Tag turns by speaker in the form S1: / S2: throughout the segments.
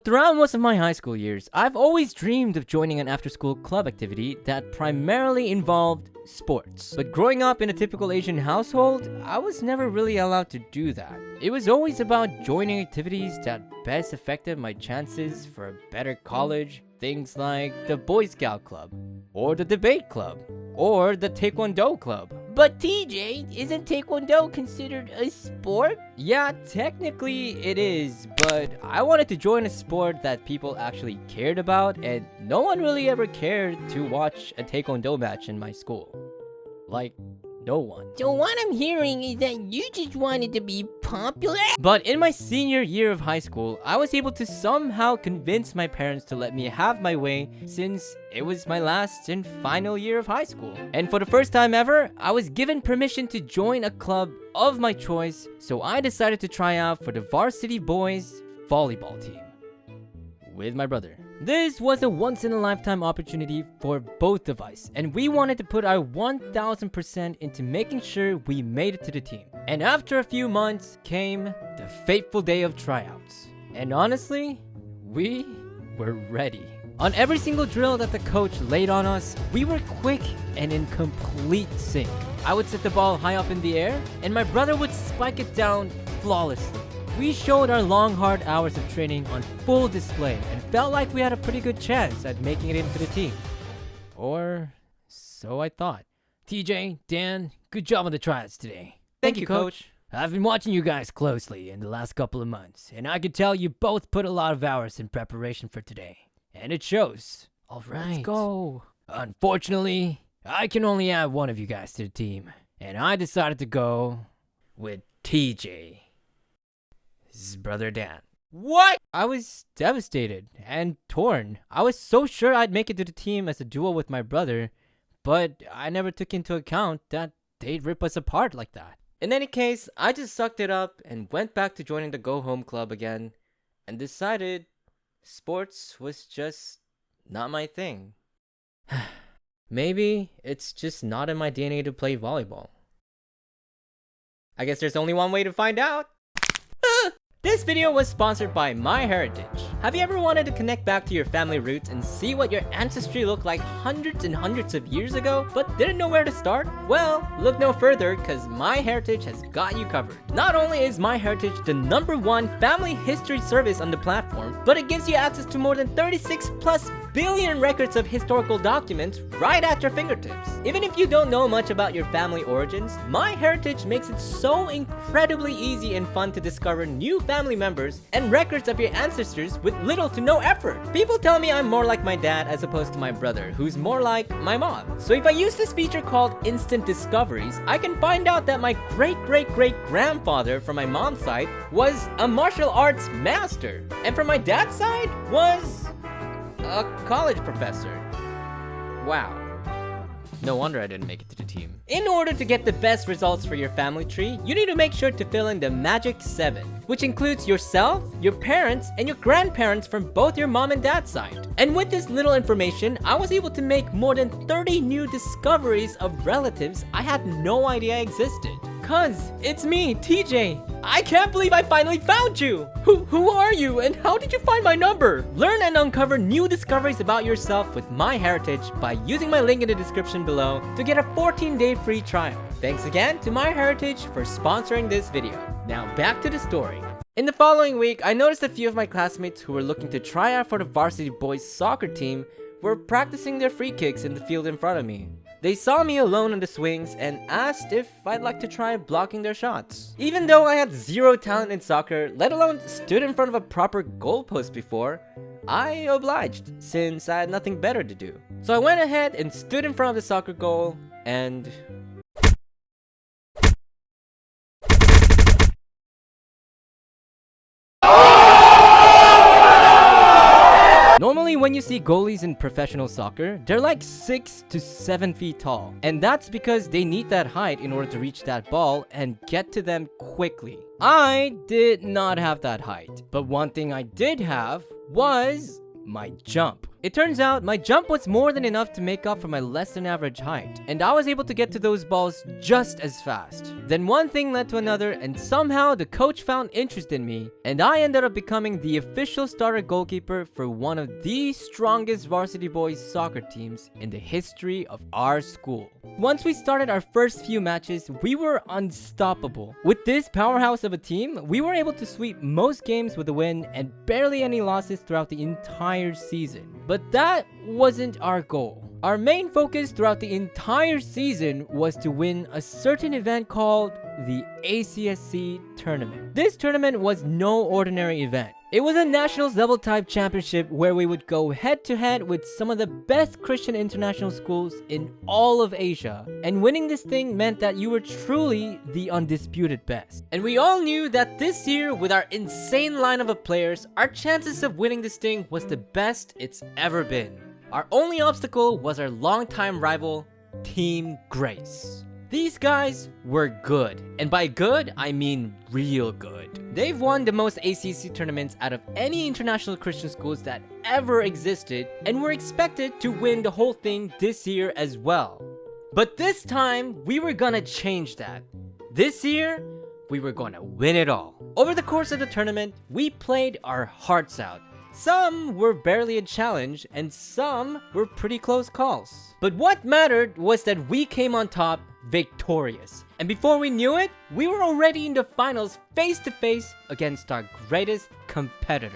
S1: Throughout most of my high school years, I've always dreamed of joining an after-school club activity that primarily involved sports. But growing up in a typical Asian household, I was never really allowed to do that. It was always about joining activities that best affected my chances for a better college, things like the Boy Scout Club, or the debate club, or the Taekwondo Club. But TJ, isn't Taekwondo considered a sport? Yeah, technically it is, but I wanted to join a sport that people actually cared about, and no one really ever cared to watch a Taekwondo match in my school. Like, no one.
S2: So what I'm hearing is that you just wanted to be popular?
S1: But in my senior year of high school, I was able to somehow convince my parents to let me have my way since it was my last and final year of high school. And for the first time ever, I was given permission to join a club of my choice, so I decided to try out for the varsity boys volleyball team with my brother. This was a once-in-a-lifetime opportunity for both of us, and we wanted to put our 1000% into making sure we made it to the team. And after a few months came the fateful day of tryouts. And honestly, we were ready. On every single drill that the coach laid on us, we were quick and in complete sync. I would set the ball high up in the air, and my brother would spike it down flawlessly. We showed our long, hard hours of training on full display and felt like we had a pretty good chance at making it into the team. Or so I thought. TJ, Dan, good job on the tryouts today.
S2: Thank you, Coach.
S1: I've been watching you guys closely in the last couple of months, and I could tell you both put a lot of hours in preparation for today. And it shows.
S2: All right.
S1: Let's go. Unfortunately, I can only add one of you guys to the team, and I decided to go with TJ. His brother Dan.
S2: What?
S1: I was devastated and torn. I was so sure I'd make it to the team as a duo with my brother, but I never took into account that they'd rip us apart like that. In any case, I just sucked it up and went back to joining the Go Home Club again and decided sports was just not my thing. Maybe it's just not in my DNA to play volleyball. I guess there's only one way to find out. This video was sponsored by MyHeritage. Have you ever wanted to connect back to your family roots and see what your ancestry looked like hundreds and hundreds of years ago, but didn't know where to start? Well, look no further, because MyHeritage has got you covered. Not only is MyHeritage the #1 family history service on the platform, but it gives you access to more than 36+ billion records of historical documents right at your fingertips. Even if you don't know much about your family origins, MyHeritage makes it so incredibly easy and fun to discover new family members and records of your ancestors with little to no effort. People tell me I'm more like my dad as opposed to my brother, who's more like my mom. So if I use this feature called Instant Discoveries, I can find out that my great-great-great-grandfather from my mom's side was a martial arts master, and from my dad's side was a college professor. Wow. No wonder I didn't make it to the team. In order to get the best results for your family tree, you need to make sure to fill in the Magic 7, which includes yourself, your parents, and your grandparents from both your mom and dad's side. And with this little information, I was able to make more than 30 new discoveries of relatives I had no idea existed. Cuz, it's me, TJ. I can't believe I finally found you! Who are you, and how did you find my number? Learn and uncover new discoveries about yourself with MyHeritage by using my link in the description below to get a 14-day free trial. Thanks again to MyHeritage for sponsoring this video. Now back to the story. In the following week, I noticed a few of my classmates who were looking to try out for the varsity boys soccer team were practicing their free kicks in the field in front of me. They saw me alone on the swings and asked if I'd like to try blocking their shots. Even though I had zero talent in soccer, let alone stood in front of a proper goalpost before, I obliged since I had nothing better to do. So I went ahead and stood in front of the soccer goal and... Normally, when you see goalies in professional soccer, they're like 6 to 7 feet tall. And that's because they need that height in order to reach that ball and get to them quickly. I did not have that height, but one thing I did have was my jump. It turns out my jump was more than enough to make up for my less than average height, and I was able to get to those balls just as fast. Then one thing led to another, and somehow the coach found interest in me, and I ended up becoming the official starter goalkeeper for one of the strongest varsity boys soccer teams in the history of our school. Once we started our first few matches, we were unstoppable. With this powerhouse of a team, we were able to sweep most games with a win and barely any losses throughout the entire season. But that wasn't our goal. Our main focus throughout the entire season was to win a certain event called the ACSC tournament. This tournament was no ordinary event. It was a nationals level type championship where we would go head to head with some of the best Christian international schools in all of Asia. And winning this thing meant that you were truly the undisputed best. And we all knew that this year, with our insane lineup of players, our chances of winning this thing was the best it's ever been. Our only obstacle was our longtime rival, Team Grace. These guys were good, and by good, I mean real good. They've won the most ACC tournaments out of any international Christian schools that ever existed, and were expected to win the whole thing this year as well. But this time, we were gonna change that. This year, we were gonna win it all. Over the course of the tournament, we played our hearts out. Some were barely a challenge, and some were pretty close calls. But what mattered was that we came on top victorious. And before we knew it, we were already in the finals face to face against our greatest competitor.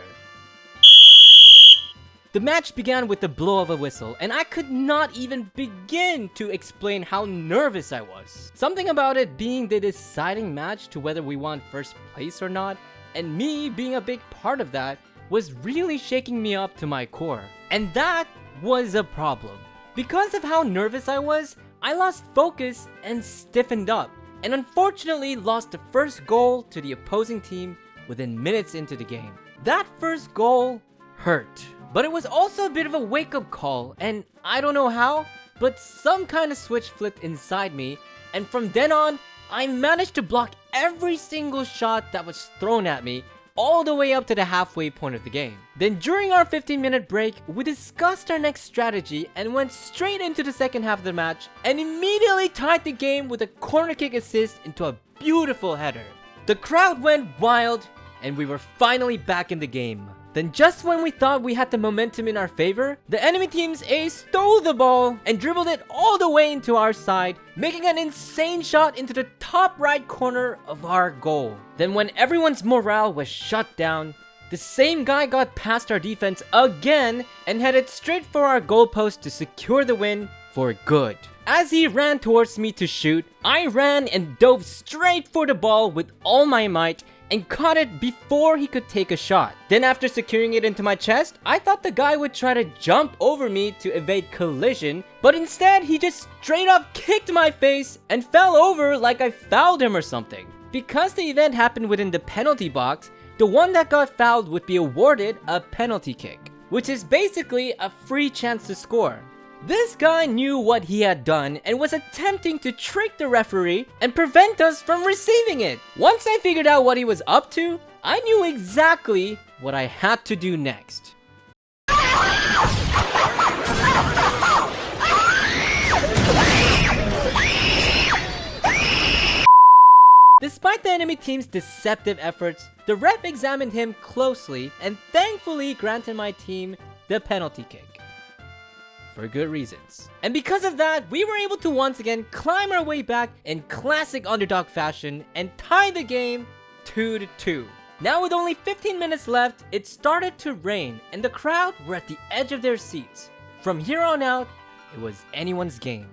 S1: The match began with the blow of a whistle, and I could not even begin to explain how nervous I was. Something about it being the deciding match to whether we won first place or not, and me being a big part of that, was really shaking me up to my core. And that was a problem. Because of how nervous I was, I lost focus and stiffened up, and unfortunately lost the first goal to the opposing team within minutes into the game. That first goal hurt, but it was also a bit of a wake-up call, and I don't know how, but some kind of switch flipped inside me, and from then on, I managed to block every single shot that was thrown at me, all the way up to the halfway point of the game. Then during our 15-minute break, we discussed our next strategy and went straight into the second half of the match and immediately tied the game with a corner kick assist into a beautiful header. The crowd went wild and we were finally back in the game. Then just when we thought we had the momentum in our favor, the enemy team's ace stole the ball and dribbled it all the way into our side, making an insane shot into the top right corner of our goal. Then when everyone's morale was shut down, the same guy got past our defense again and headed straight for our goalpost to secure the win for good. As he ran towards me to shoot, I ran and dove straight for the ball with all my might and caught it before he could take a shot. Then after securing it into my chest, I thought the guy would try to jump over me to evade collision, but instead he just straight up kicked my face and fell over like I fouled him or something. Because the event happened within the penalty box, the one that got fouled would be awarded a penalty kick, which is basically a free chance to score. This guy knew what he had done and was attempting to trick the referee and prevent us from receiving it. Once I figured out what he was up to, I knew exactly what I had to do next. Despite the enemy team's deceptive efforts, the ref examined him closely and thankfully granted my team the penalty kick. For good reasons. And because of that, we were able to once again climb our way back in classic underdog fashion and tie the game 2-2. Now with only 15 minutes left, it started to rain and the crowd were at the edge of their seats. From here on out, it was anyone's game.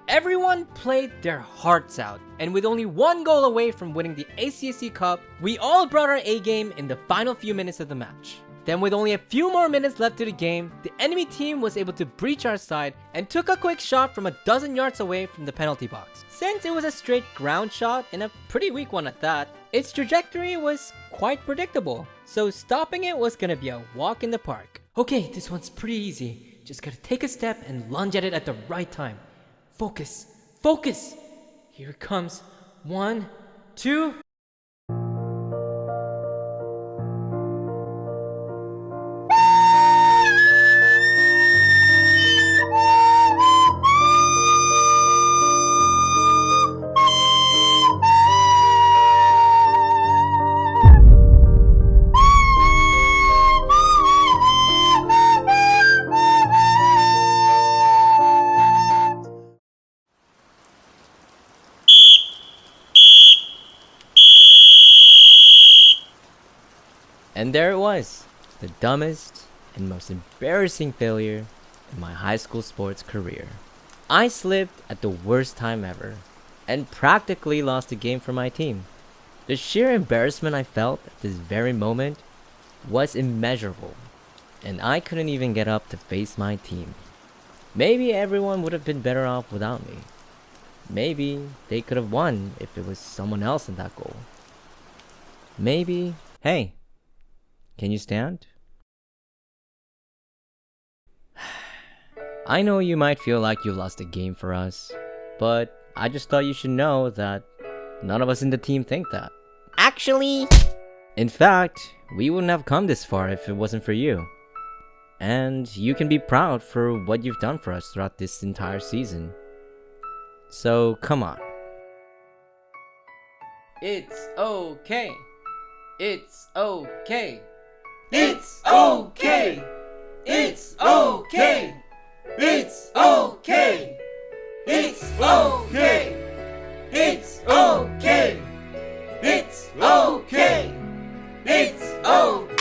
S1: Everyone played their hearts out, and with only one goal away from winning the ACSC Cup, we all brought our A game in the final few minutes of the match. Then with only a few more minutes left to the game, the enemy team was able to breach our side and took a quick shot from a dozen yards away from the penalty box. Since it was a straight ground shot, and a pretty weak one at that, its trajectory was quite predictable, so stopping it was gonna be a walk in the park. Okay, this one's pretty easy. Just gotta take a step and lunge at it at the right time. Focus, focus! Here it comes. 1, 2... And there it was, the dumbest and most embarrassing failure in my high school sports career. I slipped at the worst time ever and practically lost a game for my team. The sheer embarrassment I felt at this very moment was immeasurable, and I couldn't even get up to face my team. Maybe everyone would have been better off without me. Maybe they could have won if it was someone else in that goal. Maybe... Hey, can you stand? I know you might feel like you lost a game for us, but I just thought you should know that none of us in the team think that.
S2: Actually,
S1: In fact, we wouldn't have come this far if it wasn't for you. And you can be proud for what you've done for us throughout this entire season. So, come on. It's okay. It's okay. It's okay. It's okay. It's okay. It's okay. It's okay. It's okay. It's okay.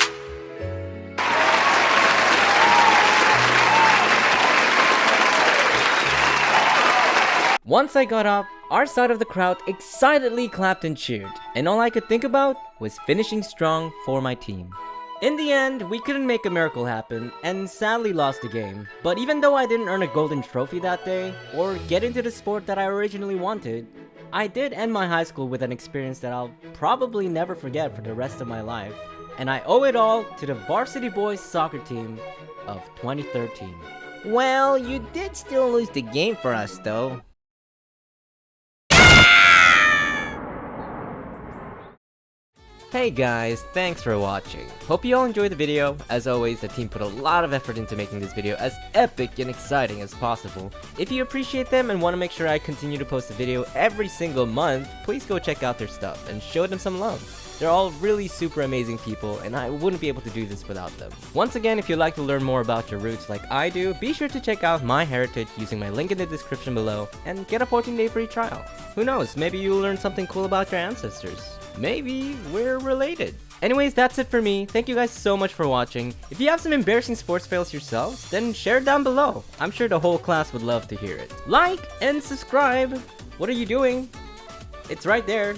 S1: Once I got up, our side of the crowd excitedly clapped and cheered, and all I could think about was finishing strong for my team. In the end, we couldn't make a miracle happen, and sadly lost the game. But even though I didn't earn a golden trophy that day, or get into the sport that I originally wanted, I did end my high school with an experience that I'll probably never forget for the rest of my life. And I owe it all to the varsity boys soccer team of 2013.
S2: well, you did still lose the game for us, though.
S1: Hey guys, thanks for watching. Hope you all enjoyed the video. As always, the team put a lot of effort into making this video as epic and exciting as possible. If you appreciate them and want to make sure I continue to post a video every single month, please go check out their stuff and show them some love. They're all really super amazing people, and I wouldn't be able to do this without them. Once again, if you'd like to learn more about your roots like I do, be sure to check out my heritage using my link in the description below and get a 14-day free trial. Who knows, maybe you'll learn something cool about your ancestors. Maybe we're related. Anyways, that's it for me. Thank you guys so much for watching. If you have some embarrassing sports fails yourselves, then share it down below. I'm sure the whole class would love to hear it. Like and subscribe. What are you doing? It's right there.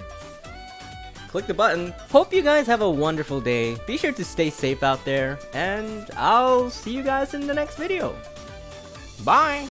S1: Click the button. Hope you guys have a wonderful day. Be sure to stay safe out there, and I'll see you guys in the next video. Bye!